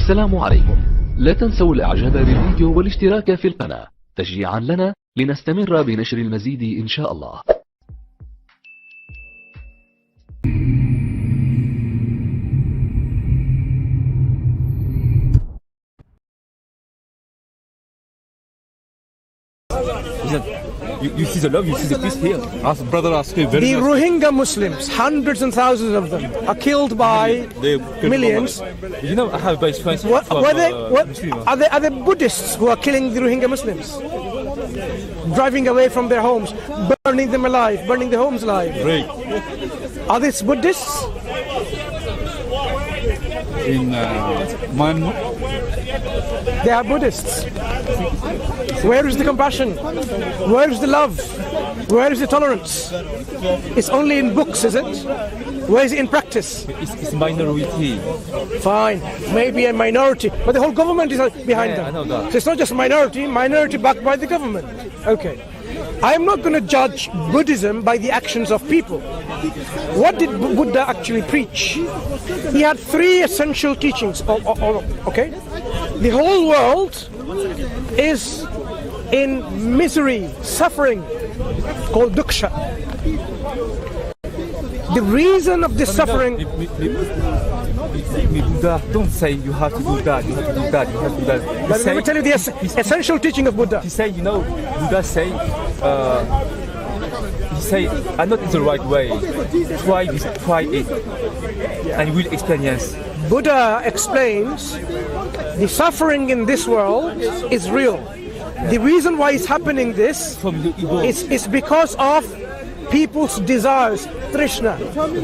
السلام عليكم. لا تنسوا الاعجاب بالفيديو والاشتراك في القناة تشجيعا لنا لنستمر بنشر المزيد ان شاء الله. You see the love, you see the peace here. Ask brother, ask me very The much. Rohingya Muslims, hundreds and thousands of them, are killed by millions. You know, I have best friends. Are they Buddhists who are killing the Rohingya Muslims? Driving away from their homes, burning them alive, burning their homes alive. Right. Are these Buddhists? In Myanmar. They are Buddhists. Where is the compassion? Where is the love? Where is the tolerance? It's only in books, is it? Where is it in practice? It's minority. Fine, maybe a minority, but the whole government is behind them. I know that. So it's not just minority backed by the government. Okay. I'm not going to judge Buddhism by the actions of people. What did Buddha actually preach? He had three essential teachings. Okay? The whole world is in misery, suffering, called dukkha. The reason of this suffering... Buddha don't say you have to do that, you have to do that, you have to do that. Let me tell you the essential teaching of Buddha. He say, you know, Buddha say, he say, I'm not in the right way. Try this, try it, and you will experience. Buddha explains the suffering in this world is real. The reason why it's happening this is because of people's desires, trishna.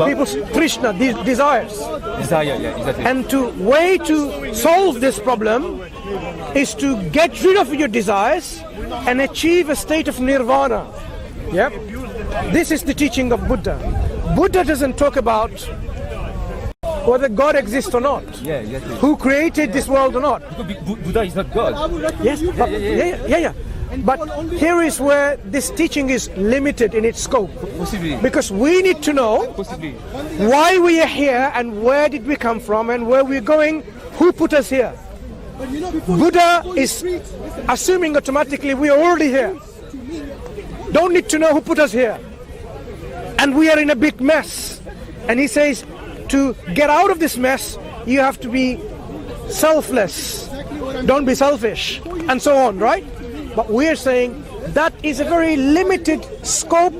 People's trishna, these desires. Desire, yeah, exactly. And the way to solve this problem is to get rid of your desires and achieve a state of nirvana. Yep. This is the teaching of Buddha. Buddha doesn't talk about whether God exists or not. Yeah, exactly. Who created this world or not. Buddha is not God. Yes, yeah. But here is where this teaching is limited in its scope. Possibly. Because we need to know why we are here and where did we come from and where we're going, who put us here. Buddha is assuming automatically we are already here. Don't need to know who put us here. And we are in a big mess. And he says, to get out of this mess, you have to be selfless. Don't be selfish. And so on, right? But we're saying that is a very limited scope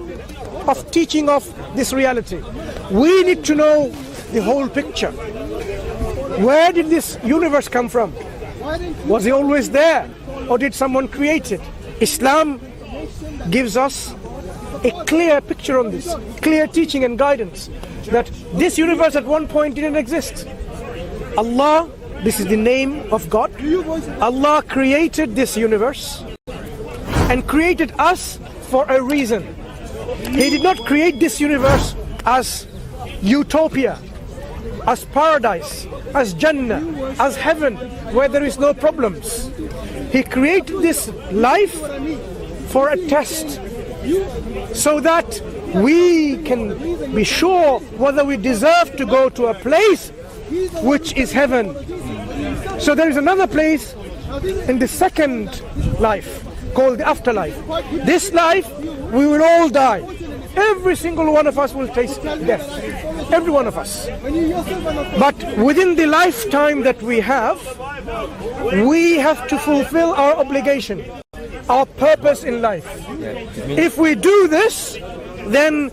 of teaching of this reality. We need to know the whole picture. Where did this universe come from? Was it always there? Or did someone create it? Islam gives us a clear picture on this, clear teaching and guidance that this universe at one point didn't exist. Allah, this is the name of God. Allah created this universe and created us for a reason. He did not create this universe as utopia, as paradise, as Jannah, as heaven, where there is no problems. He created this life for a test, so that we can be sure whether we deserve to go to a place which is heaven. So there is another place in the second life called the afterlife. This life, we will all die. Every single one of us will taste death. Every one of us. But within the lifetime that we have to fulfill our obligation, our purpose in life. If we do this, then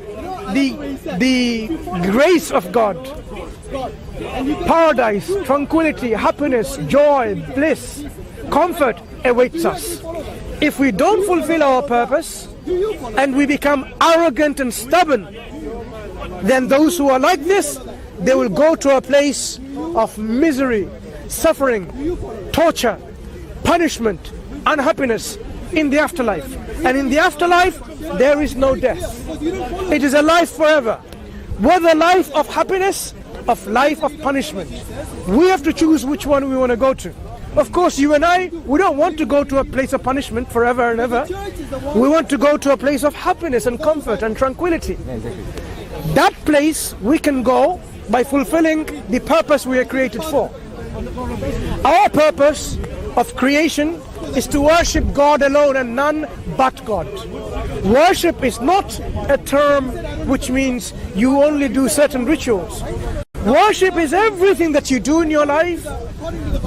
the grace of God, paradise, tranquility, happiness, joy, bliss, comfort awaits us. If we don't fulfill our purpose and we become arrogant and stubborn, then those who are like this, they will go to a place of misery, suffering, torture, punishment, unhappiness in the afterlife. And in the afterlife, there is no death. It is a life forever. Whether life of happiness, of life of punishment. We have to choose which one we want to go to. Of course, you and I, we don't want to go to a place of punishment forever and ever. We want to go to a place of happiness and comfort and tranquility. That place we can go by fulfilling the purpose we are created for. Our purpose of creation is to worship God alone and none but God. Worship is not a term which means you only do certain rituals. Worship is everything that you do in your life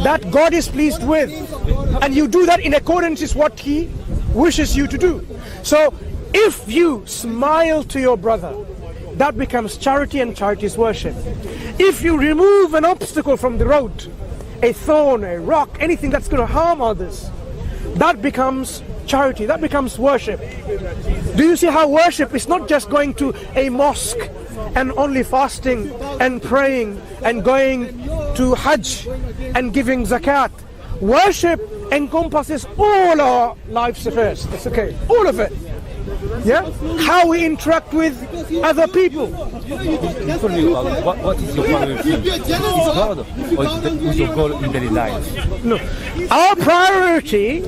that God is pleased with, and you do that in accordance with what He wishes you to do. So if you smile to your brother, that becomes charity, and charity is worship. If you remove an obstacle from the road, a thorn, a rock, anything that's going to harm others, that becomes charity, that becomes worship. Do you see how worship is not just going to a mosque and only fasting and praying and going to Hajj and giving zakat? Worship encompasses all our life's affairs. It's okay, all of it. Yeah, how we interact with other people. What is your priority? Is God or is your goal in daily life? No, our priority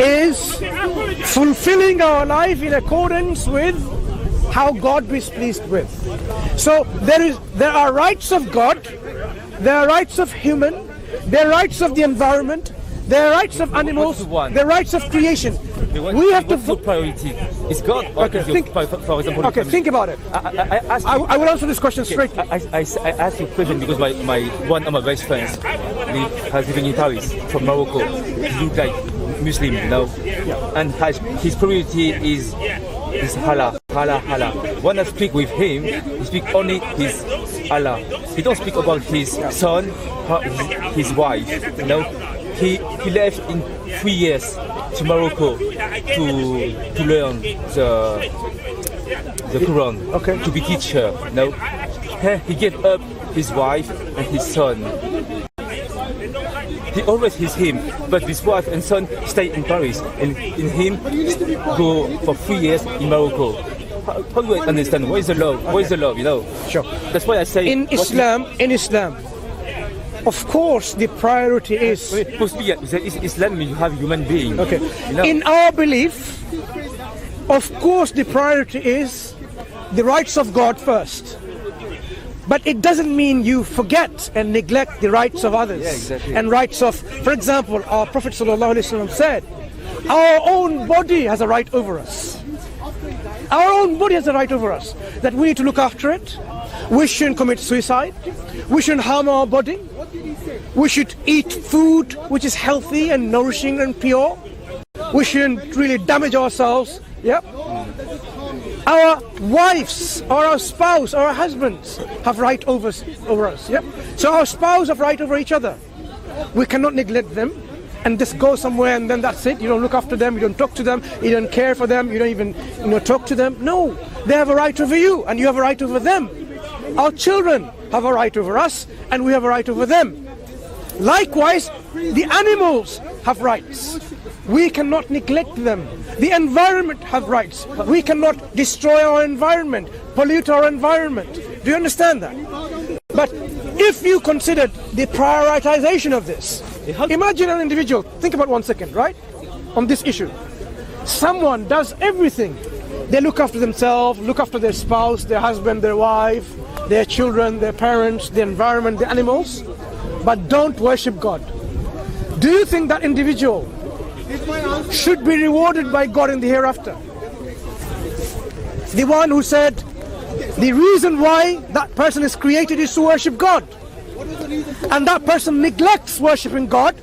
is fulfilling our life in accordance with how God is pleased with. So there are rights of God, there are rights of human, there are rights of the environment, there are rights of animals, there are rights of creation. We have to. What's your priority? Is God or Okay, is your, for example? Okay, think about it. I will answer this question straight. I asked you a question because one of my best friends has living in Paris from Morocco. He looks like Muslim, you know, and his priority is Allah. When I speak with him, he speaks only his Allah. He don't speak about his son, his wife. You know, he left in 3 years to Morocco to learn the Quran, to be teacher. You know, he gave up his wife and his son. He always has him, but his wife and son stay in Paris, and in him go for 3 years in Morocco. How do I understand? Where is the love? Where is the love? You know. Sure. That's why I say in Islam, of course, the priority is. Islam, you have human being. Okay. You know? In our belief, of course, the priority is the rights of God first. But it doesn't mean you forget and neglect the rights of others and rights of, for example, our Prophet ﷺ said, our own body has a right over us. Our own body has a right over us, that we need to look after it. We shouldn't commit suicide. We shouldn't harm our body. We should eat food which is healthy and nourishing and pure. We shouldn't really damage ourselves. Yeah. Our wives or our spouse or our husbands have right over us. Yep. So our spouse have right over each other. We cannot neglect them and just go somewhere and then that's it. You don't look after them, you don't talk to them, you don't care for them, you don't even talk to them. No, they have a right over you and you have a right over them. Our children have a right over us and we have a right over them. Likewise, the animals have rights. We cannot neglect them. The environment have rights. We cannot destroy our environment, pollute our environment. Do you understand that? But if you considered the prioritization of this, imagine an individual, think about 1 second, right? On this issue. Someone does everything. They look after themselves, look after their spouse, their husband, their wife, their children, their parents, the environment, the animals, but don't worship God. Do you think that individual should be rewarded by God in the hereafter? The one who said the reason why that person is created is to worship God, and that person neglects worshiping God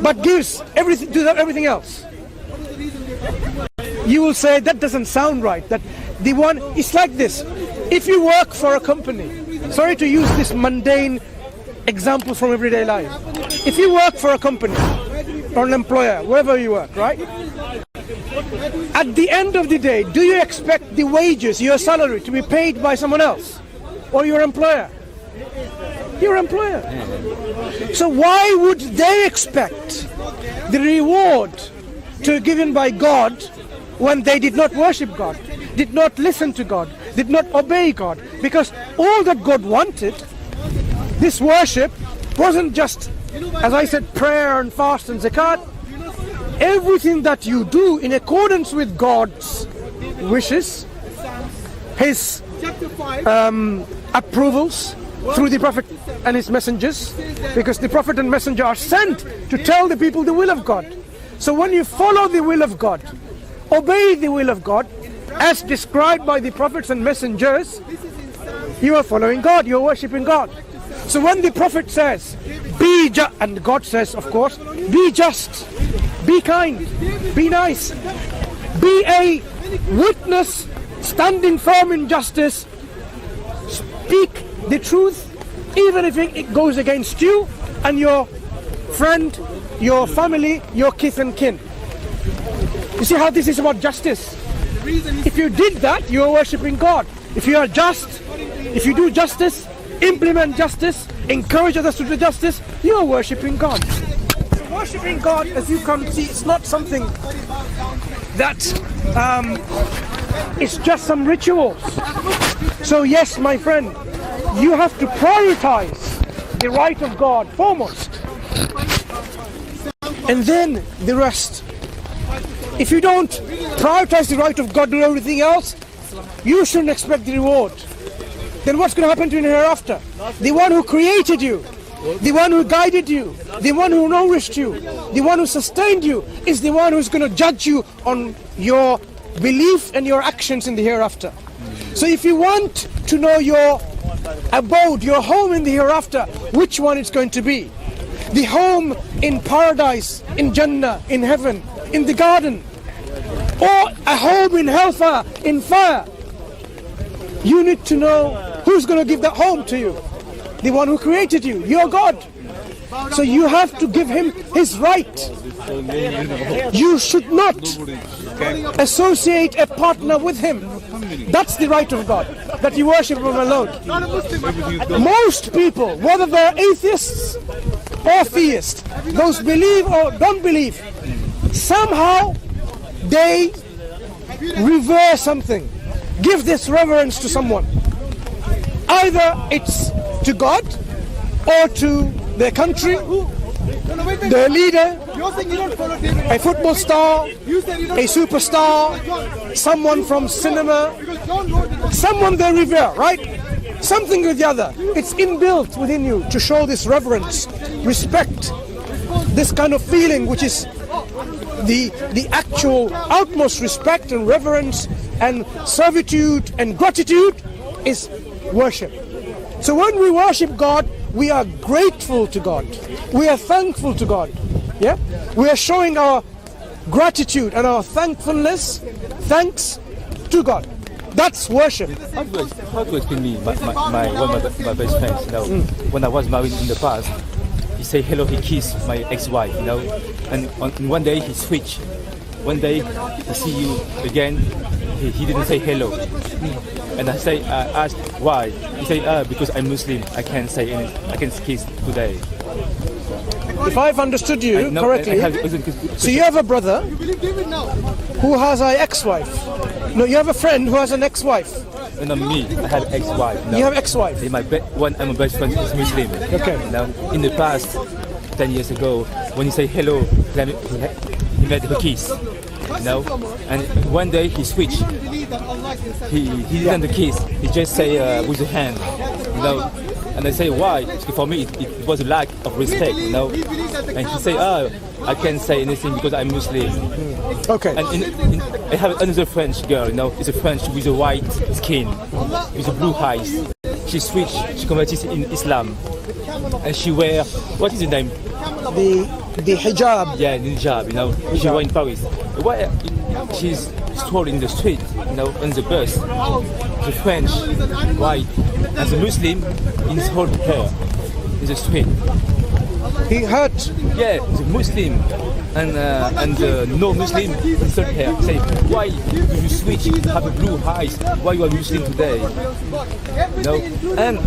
but gives everything to everything else. You will say that doesn't sound right. That the one, it's like this. If you work for a company, sorry to use this mundane example from everyday life. If you work for a company or an employer, wherever you work, right? At the end of the day, do you expect the wages, your salary, to be paid by someone else or your employer? Your employer. So why would they expect the reward to be given by God when they did not worship God, did not listen to God, did not obey God? Because all that God wanted, this worship, wasn't just, as I said, prayer and fast and zakat. Everything that you do in accordance with God's wishes, His approvals, through the Prophet and his messengers, because the Prophet and messenger are sent to tell the people the will of God. So when you follow the will of God, obey the will of God, as described by the prophets and messengers, you are following God, you are worshipping God. So when the Prophet says, be just, and God says, of course, be just, be kind, be nice, be a witness standing firm in justice, speak the truth, even if it goes against you and your friend, your family, your kith and kin. You see how this is about justice? If you did that, you are worshipping God. If you are just, if you do justice, implement justice, encourage others to do justice, you are worshipping God. So worshipping God, as you can see, it's not something that it's just some rituals. So yes, my friend, you have to prioritize the right of God foremost, and then the rest. If you don't prioritize the right of God to everything else, you shouldn't expect the reward. Then what's going to happen to you in hereafter? The one who created you, the one who guided you, the one who nourished you, the one who sustained you, is the one who's going to judge you on your belief and your actions in the hereafter. So if you want to know your abode, your home in the hereafter, which one it's going to be? The home in paradise, in Jannah, in heaven, in the garden, or a home in hellfire, in fire. You need to know who's going to give that home to you. The one who created you, your God. So you have to give him his right. You should not associate a partner with him. That's the right of God, that you worship him alone. Most people, whether they're atheists or theists, those believe or don't believe, somehow they revere something, give this reverence to someone. Either it's to God or to their country, their leader, a football star, a superstar, someone from cinema, someone they revere, right? Something or the other. It's inbuilt within you to show this reverence, respect, this kind of feeling, which is the actual utmost respect and reverence and servitude and gratitude, is worship. So when we worship God, we are grateful to God. We are thankful to God. Yeah? We are showing our gratitude and our thankfulness, thanks to God. That's worship. How to explain me, one of my best friends, you know, when I was married in the past, he say hello, he kissed my ex-wife, you know, and one day he switched. One day he see you again, he didn't say hello. And I asked why. He said, because I'm Muslim, I can't say anything, I can't kiss today. If I've understood you correctly, so you have a brother who has an ex-wife. No, you have a friend who has an ex-wife. No, me, I have ex-wife. No. You have ex-wife. My best friend is Muslim. Okay. Now, in the past, 10 years ago, when he say hello, he made a kiss. You know? And one day he switched. He didn't kiss. He just say with the hand. You know? And I say why? Because for me it was a lack of respect. You know? And he say, I can't say anything because I'm Muslim. Okay. And I have another French girl. You know, it's a French with a white skin, with a blue eyes. She switched. She converted in Islam, and she wear, what is the name? The hijab. Yeah, the hijab. You know, hijab. She wear in Paris. Why she's strolling the street? You know, on the bus. The French white and the Muslim in his whole hair in the street. He hurt. Yeah, the Muslim and the no-Muslim insert hair. Say, why do you switch? Have a blue eyes. Why you are Muslim today? You know? And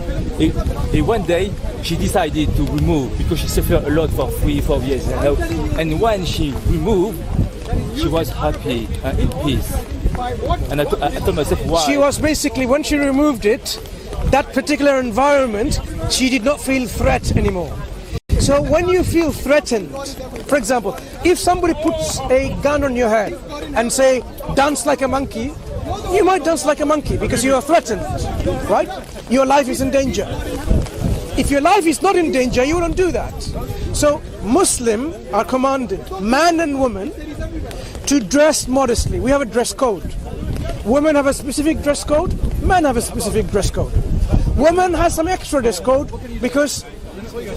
one day she decided to remove because she suffered a lot for 3-4 years. You know? And when she removed, she was happy and in peace. And I told myself why. She was basically, when she removed it, that particular environment, she did not feel threat anymore. So when you feel threatened, for example, if somebody puts a gun on your head and say, dance like a monkey, you might dance like a monkey because you are threatened, right? Your life is in danger. If your life is not in danger, you wouldn't do that. So Muslims are commanded, man and woman, to dress modestly. We have a dress code. Women have a specific dress code, men have a specific dress code. Woman has some extra dress code because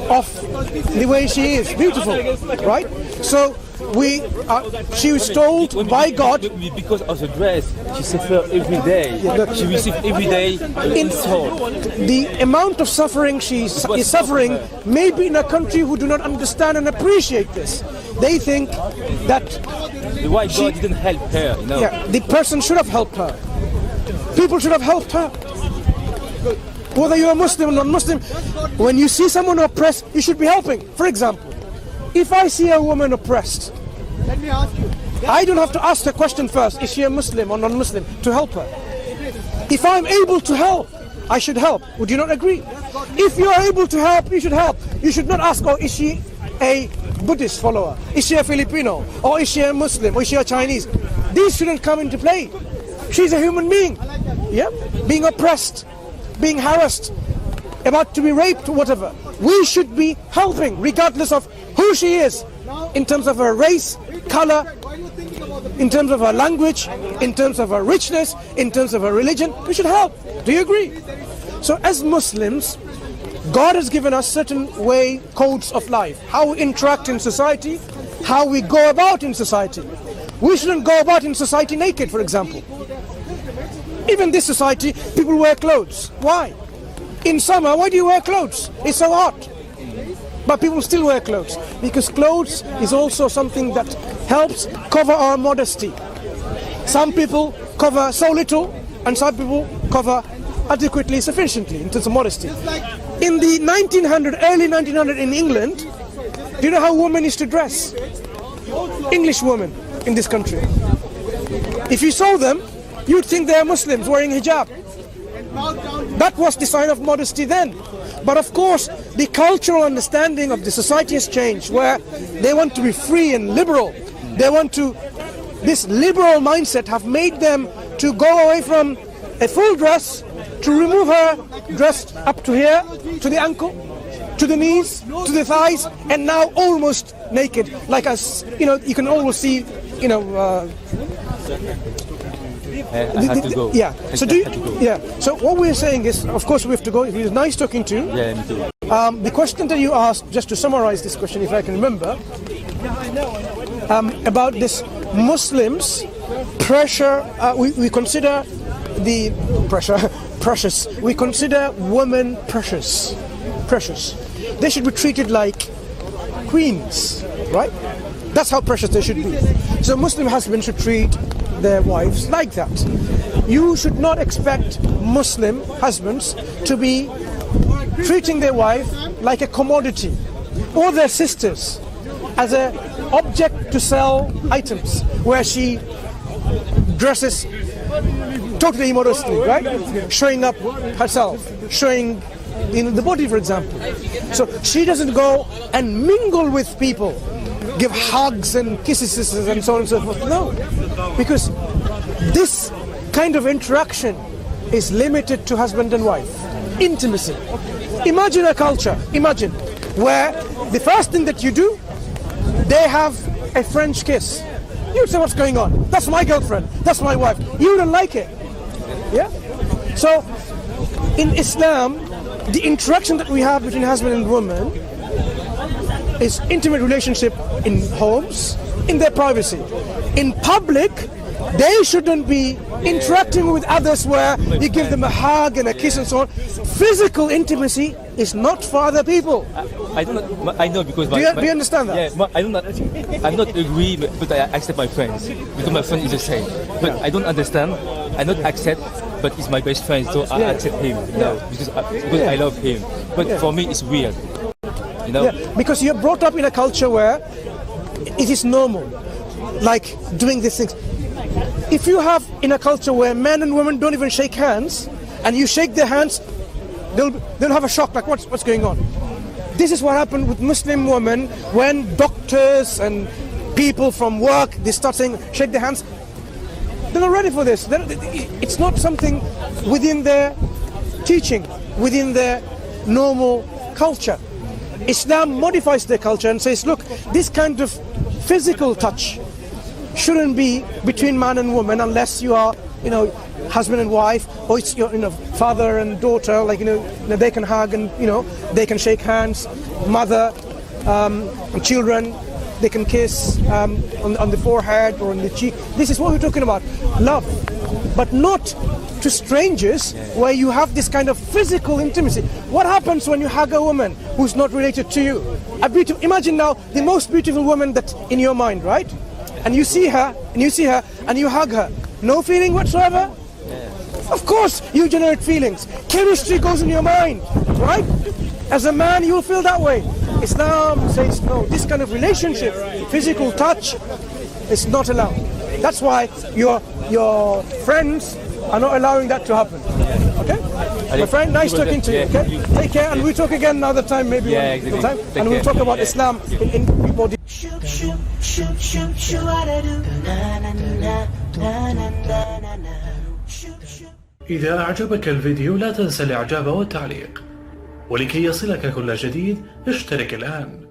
of the way she is, beautiful, right? So she was told by God. Because of the dress, she suffers every day. She receives every day insult. The amount of suffering she is suffering, maybe in a country who do not understand and appreciate this. They think that why God didn't help her. You know? Yeah, the person should have helped her. People should have helped her. Whether you're a Muslim or non-Muslim, when you see someone oppressed, you should be helping. For example, if I see a woman oppressed, let me ask you. I don't have to ask the question first, is she a Muslim or non-Muslim, to help her. If I'm able to help, I should help. Would you not agree? If you are able to help, you should help. You should not ask, oh, is she a Buddhist follower? Is she a Filipino? Or is she a Muslim? Or is she a Chinese? These shouldn't come into play. She's a human being. Yeah? Being oppressed, being harassed, about to be raped, whatever. We should be helping, regardless of who she is, in terms of her race, color, in terms of her language, in terms of her richness, in terms of her religion. We should help. Do you agree? So as Muslims, God has given us certain codes of life, how we interact in society, how we go about in society. We shouldn't go about in society naked, for example. Even this society, people wear clothes. Why? In summer, why do you wear clothes? It's so hot. But people still wear clothes, because clothes is also something that helps cover our modesty. Some people cover so little, and some people cover adequately, sufficiently, in terms of modesty. In the early 1900 in England, do you know how women used to dress? English women in this country. If you saw them, you'd think they are Muslims wearing hijab. That was the sign of modesty then. But of course, the cultural understanding of the society has changed, where they want to be free and liberal. This liberal mindset have made them to go away from a full dress, to remove her dress up to here, to the ankle, to the knees, to the thighs, and now almost naked. Like us, you can always see, I have to go. Yeah. So So what we're saying is, of course, we have to go. It was nice talking to you. Yeah, me too. The question that you asked, just to summarize this question, if I can remember, about this Muslims pressure. We consider the precious. We consider women precious. They should be treated like queens, right? That's how precious they should be. So Muslim husbands should treat their wives like that. You should not expect Muslim husbands to be treating their wife like a commodity, or their sisters as an object to sell items, where she dresses totally immodestly, right? Showing up herself, showing the body, for example. So she doesn't go and mingle with people, give hugs and kisses and so on and so forth. No, because this kind of interaction is limited to husband and wife. Intimacy. Imagine a culture, where the first thing that you do, they have a French kiss. You say, what's going on? That's my girlfriend, that's my wife. You don't like it. Yeah? So, in Islam, the interaction that we have between husband and woman is intimate relationship in homes, in their privacy. In public, they shouldn't be interacting with others where you give them a hug and a kiss and so on. Physical intimacy is not for other people. I know because do you understand that? Yeah, I'm not agree, but I accept my friends because my friend is the same. But I don't understand. I don't accept, but he's my best friend, so I accept him. Because I love him. But for me, it's weird. Because you're brought up in a culture where it is normal, like doing these things. If you have in a culture where men and women don't even shake hands, and you shake their hands, they'll have a shock, like what's going on? This is what happened with Muslim women when doctors and people from work, they start saying shake their hands. They're not ready for this. It's not something within their teaching, within their normal culture. Islam modifies their culture and says, look, this kind of physical touch shouldn't be between man and woman unless you are, husband and wife, or it's your, father and daughter, like, they can hug and, they can shake hands, mother, children, they can kiss on the forehead or on the cheek. This is what we're talking about, love, but not to strangers where you have this kind of physical intimacy. What happens when you hug a woman who's not related to you? Imagine now the most beautiful woman that's in your mind, right? And you see her, and you hug her. No feeling whatsoever? Of course you generate feelings. Chemistry goes in your mind, right? As a man, you'll feel that way. Islam says no, this kind of relationship, physical touch, is not allowed. That's why your friends are not allowing that to happen. Okay? My friend, nice talking to you, okay? Take care, and we'll talk again another time, maybe one time. And we'll talk about Islam in more detail. إذا أعجبك الفيديو لا تنسى الإعجاب والتعليق، ولكي يصلك كل جديد اشترك الآن.